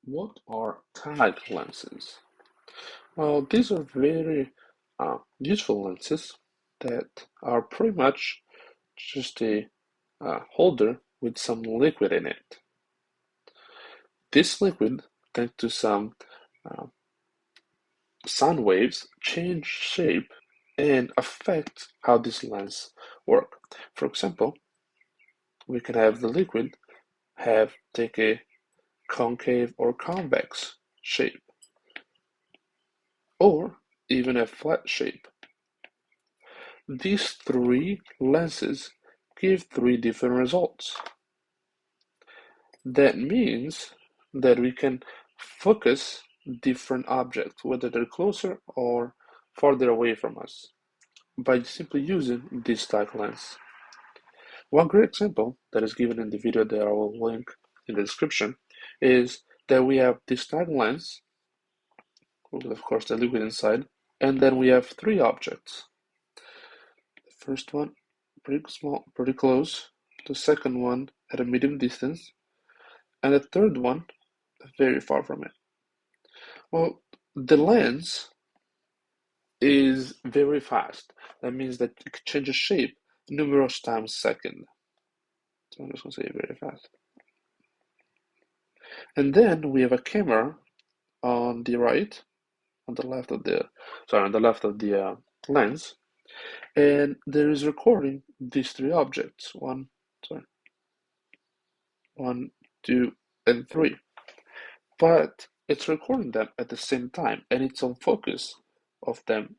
What are tag lenses? Well, these are very useful lenses that are pretty much just a holder with some liquid in it. This liquid, thanks to some uh, sound waves, change shape and affect how this lens work. For example, we can have the liquid take a concave or convex shape, or even a flat shape. These three lenses give three different results. That means that we can focus different objects, whether they're closer or farther away from us, by simply using this tag lens. One great example that is given in the video that I will link in the description is that we have this tag lens, with of course the liquid inside, and then we have three objects. The first one pretty small, pretty close, the second one at a medium distance, and the third one very far from it. Well, the lens is very fast. That means that it changes shape numerous times a second. So I'm just gonna say very fast. And then we have a camera on the right, on the left of the, sorry, on the left of the lens, and there is recording these three objects. One, two, and three. But it's recording them at the same time, and it's on focus of them.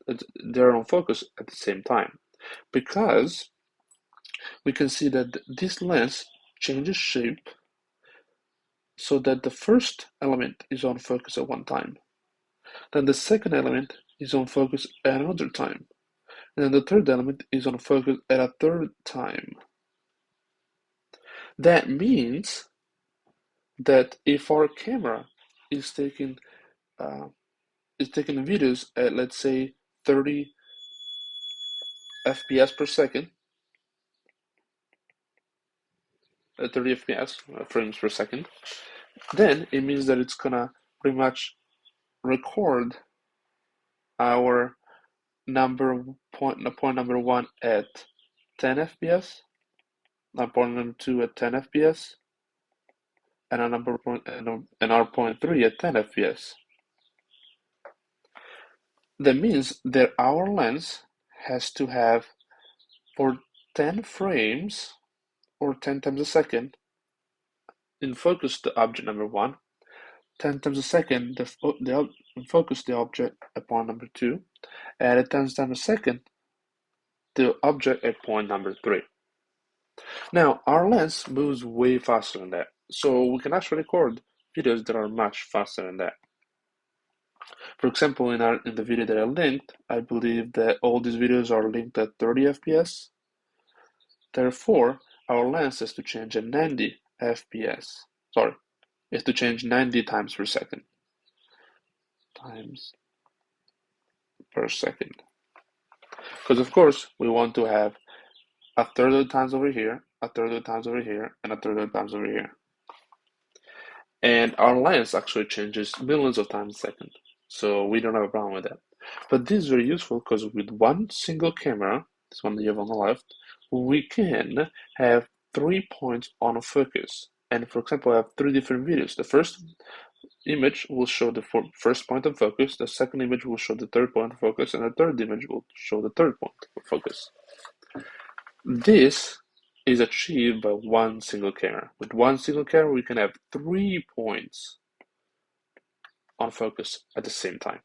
They're on focus at the same time because we can see that this lens changes shape so that the first element is on focus at one time. Then the second element is on focus at another time. And then the third element is on focus at a third time. That means that if our camera is taking videos at, let's say, 30 FPS per second, 30 FPS frames per second, then it means that it's gonna pretty much record our point number one at 10 FPS, point number two at 10 FPS, and our point three at 10 FPS. That means that our lens has to have, for 10 frames or 10 times a second, in focus the object number one, 10 times a second focus the object at point number two, and at 10 times a second the object at point number three. Now, our lens moves way faster than that, so we can actually record videos that are much faster than that. For example, in the video that I linked, I believe that all these videos are linked at 30 FPS. Therefore, our lens has to change at 90 FPS. Sorry, is to change 90 times per second. Times per second. Because of course, we want to have a third of the times over here, a third of the times over here, and a third of the times over here. And our lens actually changes millions of times a second. So we don't have a problem with that. But this is very useful because with one single camera, this one that you have on the left, we can have 3 points on focus. And for example, I have three different videos. The first image will show the first point of focus, the second image will show the third point of focus, and the third image will show the third point of focus. This is achieved by one single camera. With one single camera, we can have 3 points on focus at the same time.